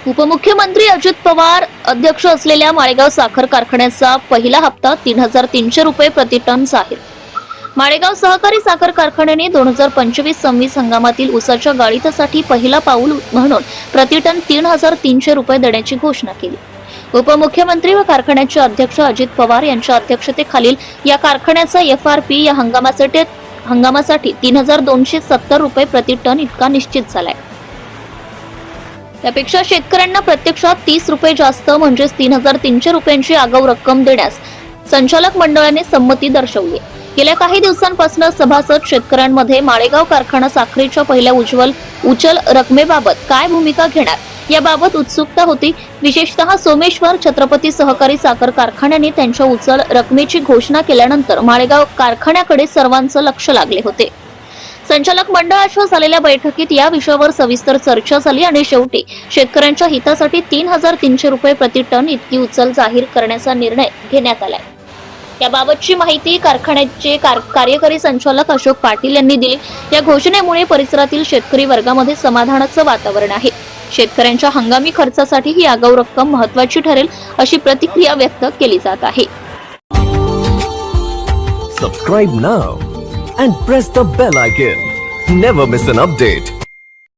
उपमुख्यमंत्री अजित पवार अध्यक्ष असलेल्या माळेगाव साखर कारखान्याचा पहिला हप्ता 3,300 रुपये प्रति टन जाहीर. माळेगाव सहकारी साखर कारखान्याने 2025-26 हंगामातील ऊसाच्या गाळीतासाठी पहिला पाऊल म्हणून प्रति टन 3,300 रुपये देण्याची घोषणा केली. उपमुख्यमंत्री व कारखान्याचे अध्यक्ष अजित पवार यांच्या अध्यक्षतेखालील या कारखान्याचा FRP या हंगामासाठी 3,270 रुपये प्रति टन इतका निश्चित झालाय. त्यापेक्षा शेतकऱ्यांना प्रत्यक्षात 30 रुपये जास्त म्हणजेच 3,300 रुपयांची आगाऊ रक्कम देण्यास संचालक मंडळाने संमती दर्शवली. गेल्या काही दिवसांपासून सभासद शेतकऱ्यांमध्ये माळेगाव कारखाना साखरेच्या पहिल्या उचल रकमेबाबत काय भूमिका घेणार याबाबत उत्सुकता होती. विशेषतः सोमेश्वर छत्रपती सहकारी साखर कारखान्याने त्यांच्या उचल रकमेची घोषणा केल्यानंतर माळेगाव कारखान्याकडे सर्वांचं लक्ष लागले होते. संचालक मंडळाच्या झालेल्या बैठकीत या विषयावर सविस्तर चर्चा झाली आणि शेवटी शेतकऱ्यांच्या हितासाठी 3,300 रुपये प्रति टन इतकी उचल जाहीर करण्याचा निर्णय घेण्यात आलाय. याबाबतची माहिती कारखान्याचे कार्यकारी संचालक अशोक पाटील यांनी दिली. या घोषणेमुळे परिसरातील शेतकरी वर्गामध्ये समाधानाचं वातावरण आहे. शेतकऱ्यांच्या हंगामी खर्चासाठी ही आगाऊ रक्कम महत्त्वाची ठरेल अशी प्रतिक्रिया व्यक्त केली जात आहे. Subscribe now and press the bell icon. Never miss an update.